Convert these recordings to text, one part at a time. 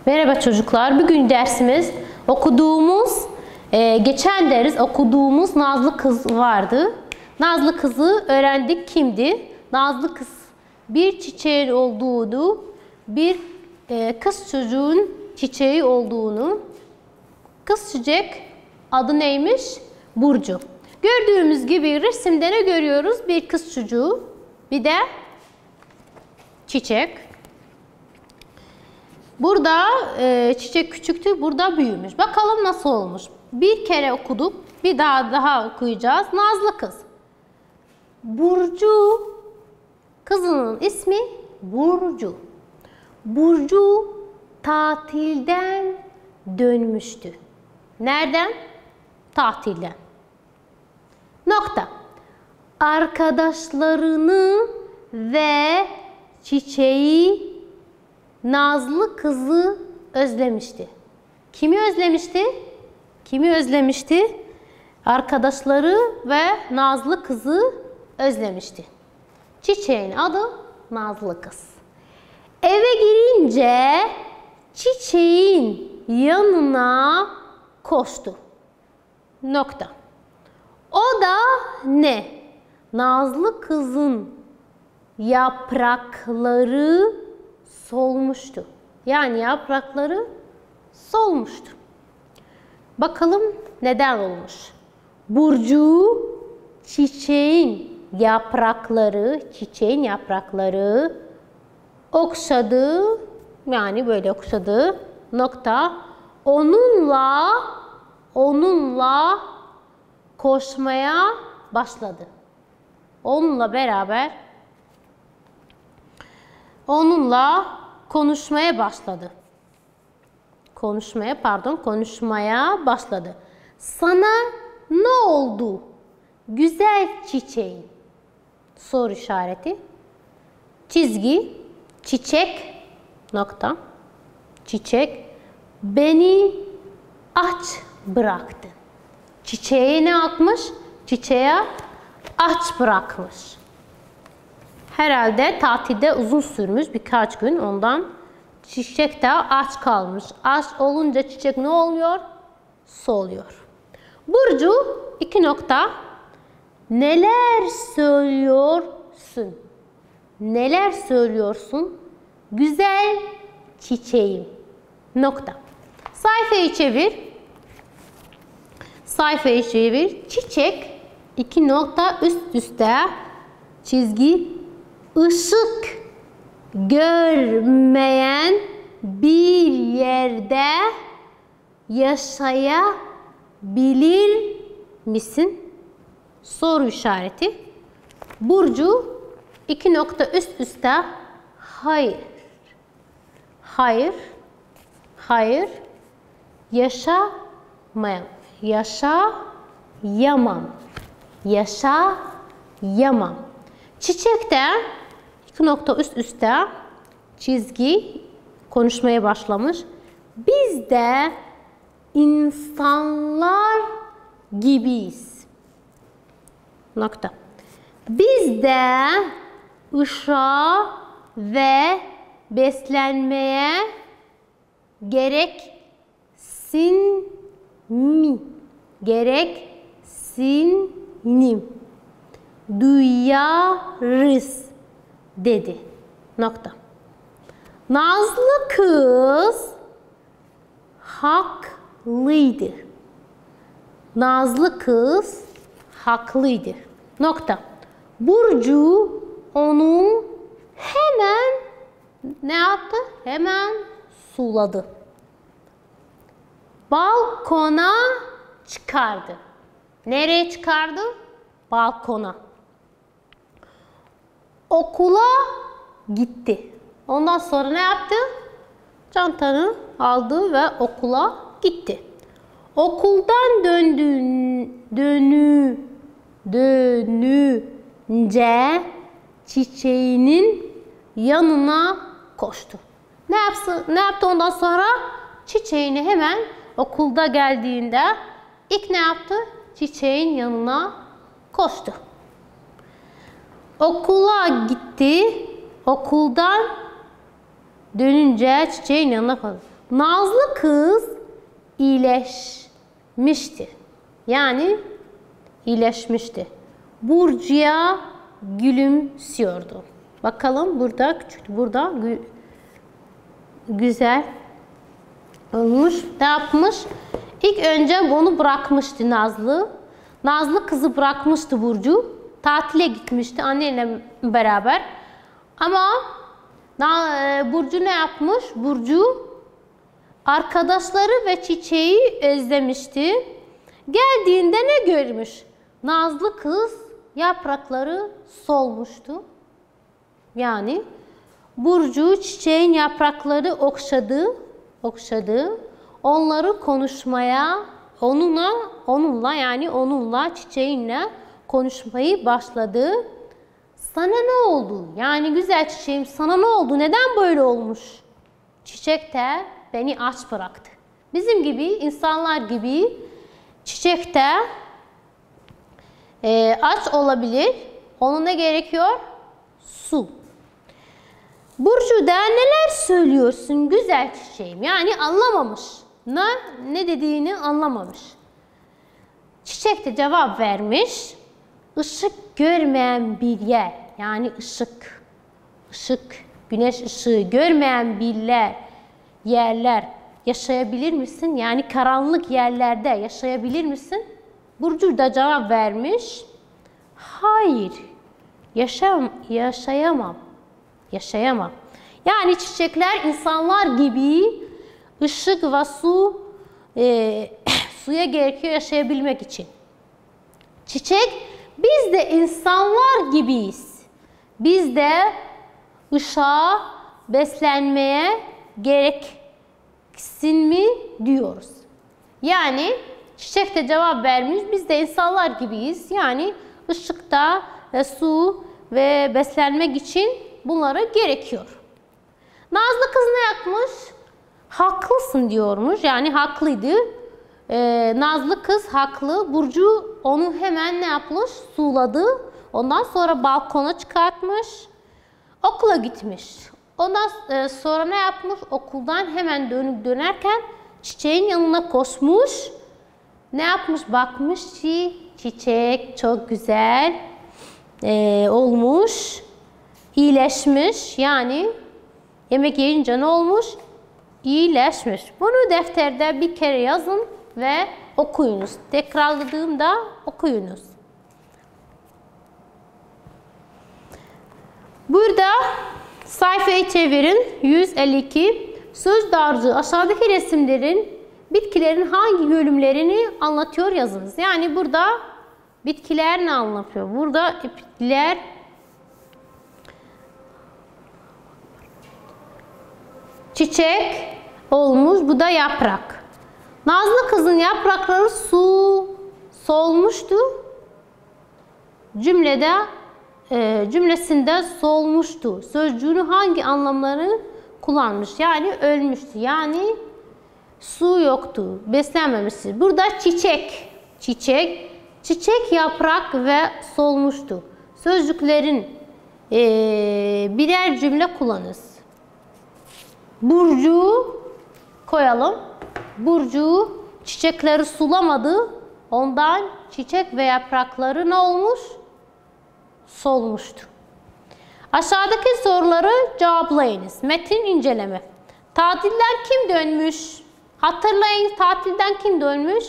Merhaba çocuklar. Bugün dersimiz geçen ders okuduğumuz Nazlı Kız vardı. Nazlı Kız'ı öğrendik kimdi? Nazlı Kız bir çiçeğin olduğunu, bir kız çocuğun çiçeği olduğunu. Kız çiçek adı neymiş? Burcu. Gördüğümüz gibi resimde ne görüyoruz? Bir kız çocuğu, bir de çiçek. Burada çiçek küçüktü, burada büyümüş. Bakalım nasıl olmuş. Bir kere okuduk, bir daha okuyacağız. Nazlı Kız. Burcu, kızının ismi Burcu. Burcu tatilden dönmüştü. Nereden? Tatilden. Nokta. Arkadaşlarını ve çiçeği Nazlı Kız'ı özlemişti. Kimi özlemişti? Kimi özlemişti? Arkadaşları ve Nazlı Kız'ı özlemişti. Çiçeğin adı Nazlı Kız. Eve girince çiçeğin yanına koştu. Nokta. O da ne? Nazlı Kız'ın yaprakları solmuştu. Yani yaprakları solmuştu. Bakalım neden olmuş? Burcu çiçeğin yaprakları okşadı. Yani böyle okşadı. Nokta. Onunla koşmaya başladı. Onunla konuşmaya başladı. Konuşmaya başladı. Sana ne oldu? Güzel çiçeğin. Soru işareti. Çizgi. Çiçek. Nokta. Çiçek. Beni aç bıraktı. Çiçeğe ne yapmış? Çiçeğe aç bırakmış. Herhalde tatilde uzun sürmüş birkaç gün, ondan çiçek de aç kalmış. Aç olunca çiçek ne oluyor? Soluyor. Burcu neler söylüyorsun? Neler söylüyorsun? Güzel çiçeğim. Nokta. Sayfayı çevir. Çiçek üst üste çizgi ışık görmeyen bir yerde yaşayabilir misin? Soru işareti. Burcu üst üste hayır. Yaşayamam. Çiçek de üst üste çizgi konuşmaya başlamış. Biz de insanlar gibiyiz. Nokta. Biz de ışığa ve beslenmeye gereksinim duyarız dedi. Nokta. Nazlı Kız haklıydı. Nokta. Burcu onu hemen ne yaptı? Hemen suladı. Balkona çıkardı. Nereye çıkardı? Balkona. Okula gitti. Ondan sonra ne yaptı? Çantanı aldı ve okula gitti. Okuldan dönünce çiçeğinin yanına koştu. Ne yaptı ondan sonra? Çiçeğini hemen okulda geldiğinde ilk ne yaptı? Çiçeğin yanına koştu. Okula gitti. Okuldan dönünce çiçeğin yanına koştu. Nazlı kız iyileşmişti. Yani iyileşmişti. Burcu'ya gülümsüyordu. Bakalım burada küçük, burada güzel olmuş. Ne yapmış? İlk önce onu bırakmıştı Nazlı. Nazlı kızı bırakmıştı Burcu. Tatile gitmişti anneyle beraber. Ama Burcu ne yapmış? Burcu arkadaşları ve çiçeği özlemişti. Geldiğinde ne görmüş? Nazlı kız yaprakları solmuştu. Yani Burcu çiçeğin yaprakları okşadı. Onları konuşmaya, onunla çiçeğinle konuşmayı başladı. Sana ne oldu? Yani güzel çiçeğim, sana ne oldu? Neden böyle olmuş? Çiçek de beni aç bıraktı. Bizim gibi, insanlar gibi çiçek de aç olabilir. Ona ne gerekiyor? Su. Burcu da neler söylüyorsun güzel çiçeğim? Yani anlamamış. Ne dediğini anlamamış. Çiçek de cevap vermiş. Işık görmeyen bir yer, yani ışık, güneş ışığı görmeyen yerler yaşayabilir misin? Yani karanlık yerlerde yaşayabilir misin? Burcu da cevap vermiş. Hayır, yaşayamam. Yani çiçekler insanlar gibi ışık ve suya gerekiyor yaşayabilmek için. Çiçek, biz de insanlar gibiyiz. Biz de ışığa, beslenmeye gereksinmi diyoruz. Yani çiçek de cevap vermiş, biz de insanlar gibiyiz. Yani ışıkta su ve beslenmek için bunlara gerekiyor. Nazlı kız ne yapmış? Haklısın diyormuş. Yani haklıydı. Nazlı kız haklı. Burcu onu hemen ne yapmış? Suladı. Ondan sonra balkona çıkartmış. Okula gitmiş. Ondan sonra ne yapmış? Okuldan hemen dönerken çiçeğin yanına koşmuş. Ne yapmış? Bakmış ki çiçek çok güzel olmuş. İyileşmiş. Yani yemek yiyince ne olmuş? İyileşmiş. Bunu defterde bir kere yazın ve okuyunuz. Tekrarladığımda okuyunuz. Burada sayfayı çevirin. 152. Söz dağarcığı aşağıdaki resimlerin bitkilerin hangi bölümlerini anlatıyor yazınız. Yani burada bitkiler ne anlatıyor? Burada bitkiler çiçek olmuş. Bu da yaprak. Nazlı kızın yaprakları solmuştu. Cümlesinde solmuştu. Sözcüğünü hangi anlamları kullanmış? Yani ölmüştü. Yani su yoktu. Beslenmemişti. Burada çiçek, yaprak ve solmuştu. Sözcüklerin birer cümle kullanınız. Burcu koyalım. Burcu çiçekleri sulamadı. Ondan çiçek ve yaprakları ne olmuş? Solmuştu. Aşağıdaki soruları cevaplayınız. Metin inceleme. Tatilden kim dönmüş? Hatırlayın, tatilden kim dönmüş?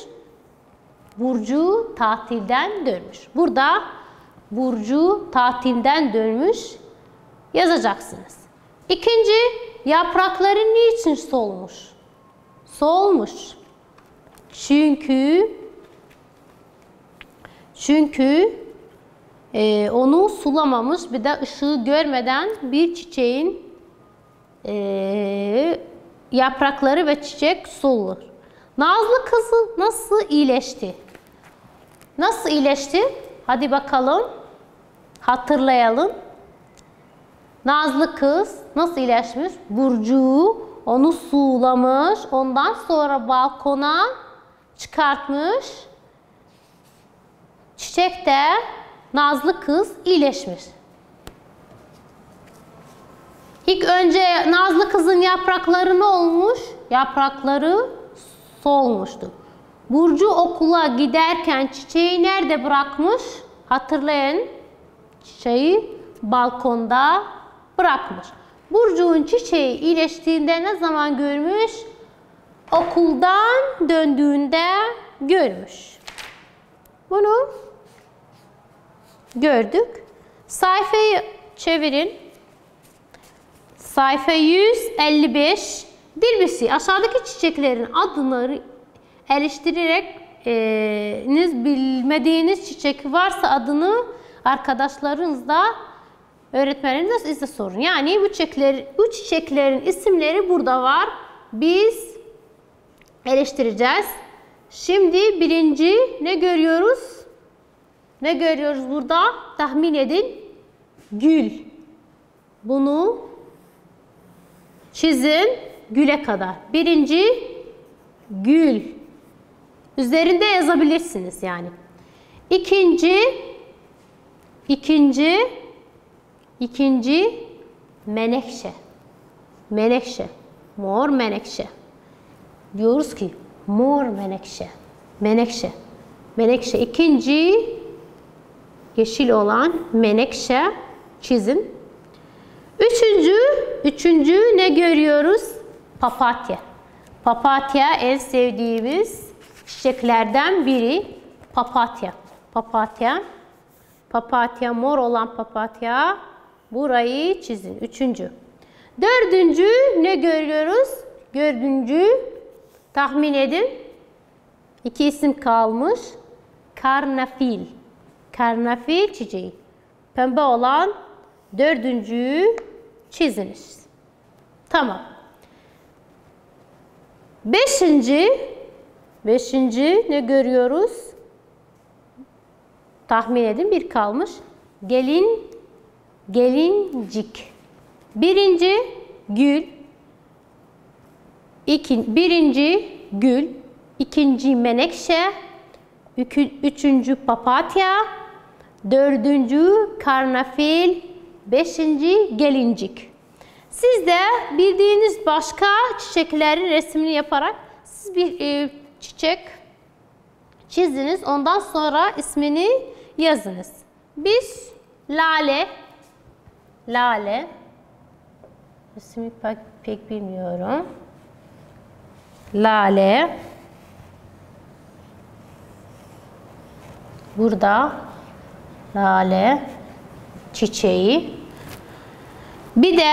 Burcu tatilden dönmüş. Burada Burcu tatilden dönmüş yazacaksınız. İkinci, yaprakları niçin solmuş? Solmuş. Çünkü onu sulamamış, bir de ışığı görmeden bir çiçeğin yaprakları ve çiçek solur. Nazlı kızı nasıl iyileşti? Nasıl iyileşti? Hadi bakalım. Hatırlayalım. Nazlı kız nasıl iyileşmiş? Burcu onu sulamış. Ondan sonra balkona çıkartmış. Çiçek de Nazlı kız iyileşmiş. İlk önce Nazlı kızın yaprakları ne olmuş? Yaprakları solmuştu. Burcu okula giderken çiçeği nerede bırakmış? Hatırlayın. Çiçeği balkonda bırakmış. Burcu'nun çiçeği iyileştiğinde ne zaman görmüş? Okuldan döndüğünde görmüş. Bunu gördük. Sayfayı çevirin. Sayfa 155. Dilbisi aşağıdaki çiçeklerin adını eleştirerek bilmediğiniz çiçek varsa adını arkadaşlarınızla öğretmeninize sorun. Yani bu çiçeklerin isimleri burada var. Biz eleştireceğiz. Şimdi birinci ne görüyoruz? Ne görüyoruz burada? Tahmin edin. Gül. Bunu çizin güle kadar. Birinci gül. Üzerinde yazabilirsiniz yani. İkinci menekşe. Menekşe. Mor menekşe. Diyoruz ki mor menekşe. Menekşe. Menekşe. İkinci yeşil olan menekşe çizin. Üçüncü ne görüyoruz? Papatya. Papatya en sevdiğimiz çiçeklerden biri. Papatya. Papatya. Papatya, mor olan papatya. Burayı çizin. Üçüncü. Dördüncü ne görüyoruz? Dördüncü tahmin edin. İki isim kalmış. Karnafil. Karnafil çiçeği. Pembe olan dördüncüyü çiziniz. Tamam. Beşinci ne görüyoruz? Tahmin edin, bir kalmış. Gelincik. Birinci gül. Birinci gül. İkinci menekşe. Üçüncü papatya. Dördüncü karnafil. Beşinci gelincik. Siz de bildiğiniz başka çiçeklerin resmini yaparak siz bir çiçek çizdiniz. Ondan sonra ismini yazınız. Biz lale ismi pek bilmiyorum. Lale. Burada lale çiçeği. Bir de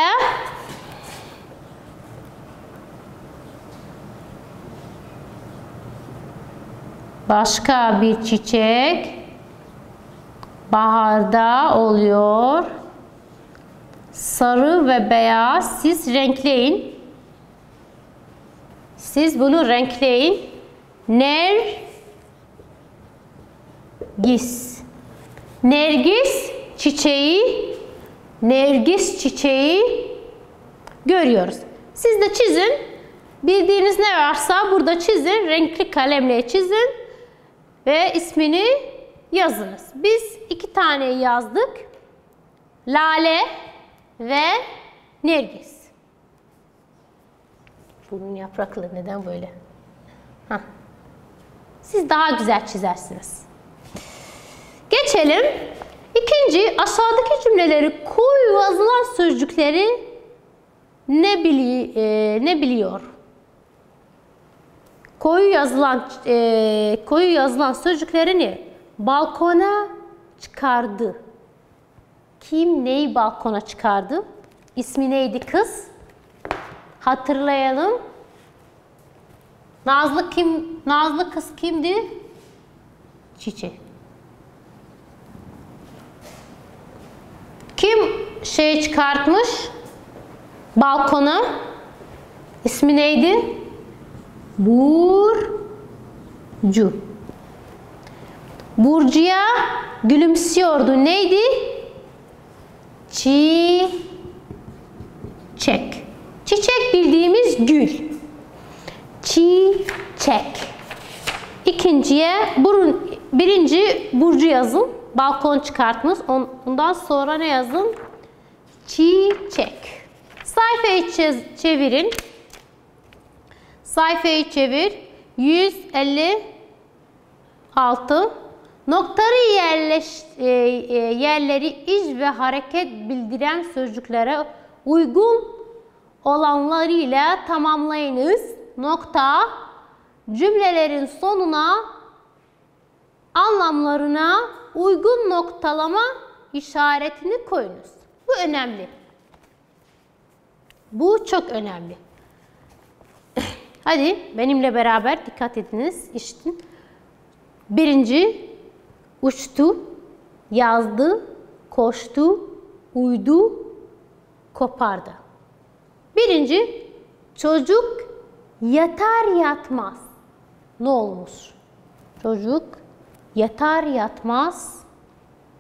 başka bir çiçek baharda oluyor. Sarı ve beyaz. Siz renkleyin. Siz bunu renkleyin. Nergis. Nergis çiçeği görüyoruz. Siz de çizin. Bildiğiniz ne varsa burada çizin. Renkli kalemle çizin. Ve ismini yazınız. Biz iki tane yazdık. Lale ve nergis. Bunun yaprakları neden böyle? Siz daha güzel çizersiniz. Geçelim. İkinci, aşağıdaki cümleleri koyu yazılan sözcükleri ne biliyor? Koyu yazılan sözcüklerini balkona çıkardı. Kim neyi balkona çıkardı? İsmi neydi kız? Hatırlayalım. Nazlı kız kimdi? Çiçek. Kim çıkartmış balkona? İsmi neydi? Burcu. Burcu'ya gülümsüyordu. Neydi? Çiçek. Çiçek bildiğimiz gül. Çiçek. Birinci Burcu yazın. Balkon çıkartmış. Ondan sonra ne yazın? Çiçek. Sayfayı çevirin. Sayfayı çevir. 156. Noktalı yerleri iz ve hareket bildiren sözcüklere uygun olanlarıyla tamamlayınız. Nokta. Cümlelerin sonuna anlamlarına uygun noktalama işaretini koyunuz. Bu önemli. Bu çok önemli. Hadi benimle beraber dikkat ediniz. İşte birinci, uçtu, yazdı, koştu, uydu, kopardı. Birinci, çocuk yatar yatmaz. Ne olmuş? Çocuk yatar yatmaz.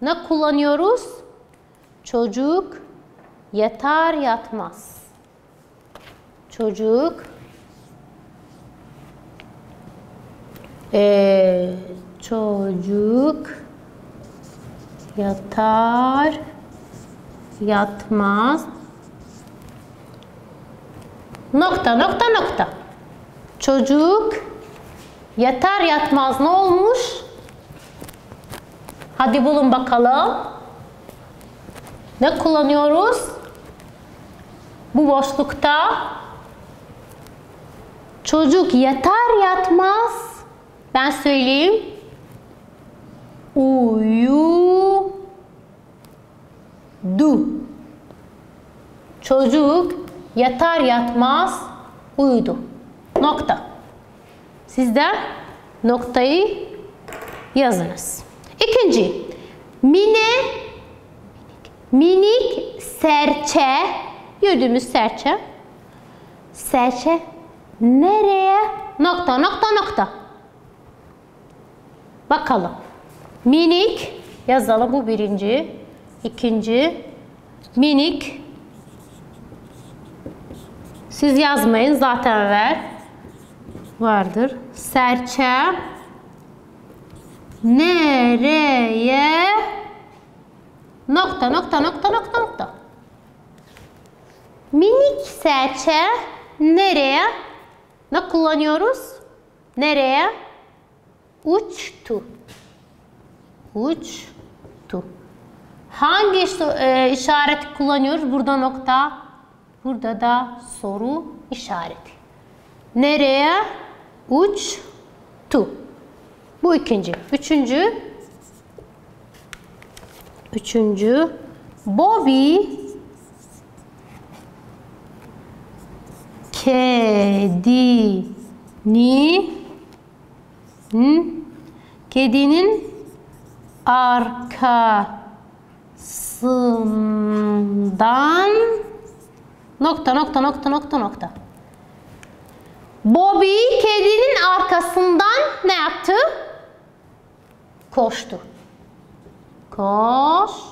Ne kullanıyoruz? Çocuk yatar yatmaz. Çocuk çocuk yatar yatmaz. Nokta nokta nokta. Çocuk yatar yatmaz ne olmuş? Hadi bulun bakalım. Ne kullanıyoruz? Bu boşlukta çocuk yatar yatmaz. Ben söyleyeyim. Uyudu. Çocuk yatar yatmaz uyudu. Nokta. Siz de noktayı yazınız. İkinci. Minik serçe. Gördüğümüz serçe. Serçe nereye? Nokta nokta nokta. Bakalım. Minik yazalım, bu birinci. İkinci. Minik. Siz yazmayın, zaten vardır. Serçe nereye? Nokta nokta nokta nokta nokta. Minik serçe nereye? Ne kullanıyoruz? Nereye? Uçtu. Uçtu. Hangi işareti kullanıyoruz? Burada nokta, burada da soru işareti. Nereye? Uçtu. Bu ikinci. Üçüncü. Bobby kedinin arkasından nokta nokta nokta nokta nokta. Bobby kedinin arkasından ne yaptı? Koştu. Koştu.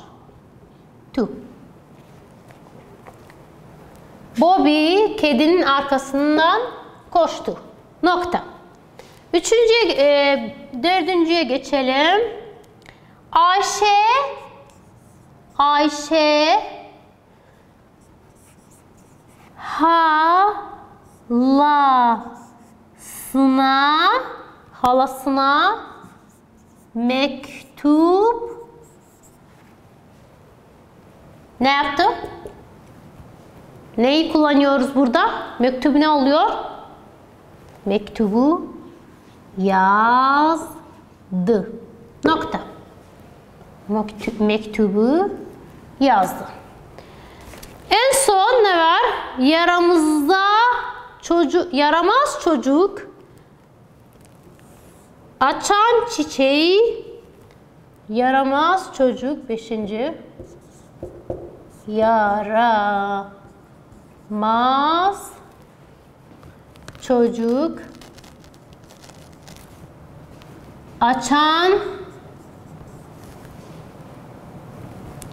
Bobby kedinin arkasından koştu. Nokta. Dördüncüye geçelim. Ayşe halasına mektup ne yaptı? Neyi kullanıyoruz burada? Mektup ne oluyor? Mektubu yazdı. Nokta. Mektubu yazdı. En son ne var? Yaramaz çocuk açan çiçeği. Yaramaz çocuk beşinci. Yaramaz çocuk açan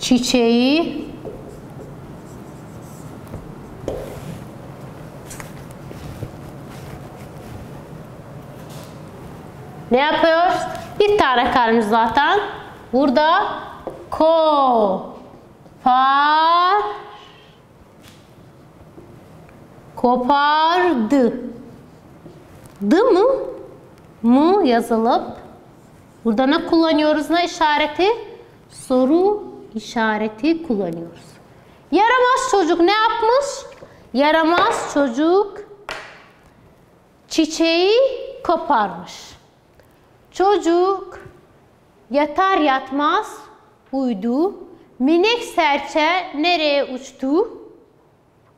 çiçeği ne yapıyoruz? Bir tane kalmış zaten. Burada kopardı. kopardı. D mı? Mı yazılıp burada ne kullanıyoruz? Ne işareti? Soru işareti kullanıyoruz. Yaramaz çocuk ne yapmış? Yaramaz çocuk çiçeği koparmış. Çocuk yatar yatmaz uyudu. Minik serçe nereye uçtu?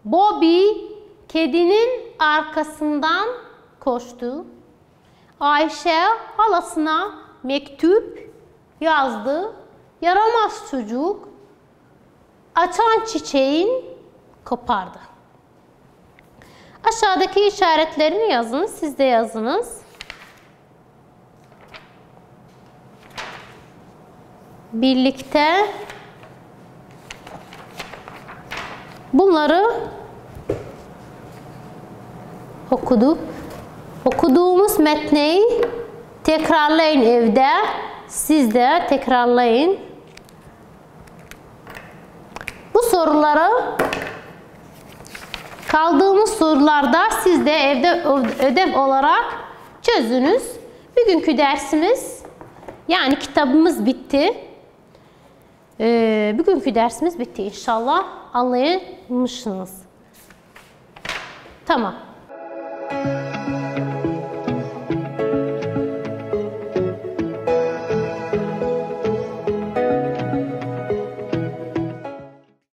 Bobby kedinin arkasından koştu. Ayşe halasına mektup yazdı. Yaramaz çocuk açan çiçeğin kopardı. Aşağıdaki işaretlerini yazınız. Siz de yazınız. Birlikte bunları okuduk. Okuduğumuz metni tekrarlayın evde. Siz de tekrarlayın. Bu soruları kaldığımız sorularda siz de evde ödev olarak çözünüz. Bugünkü dersimiz yani kitabımız bitti. Bugünkü dersimiz bitti inşallah. Anlayamışsınız. Tamam.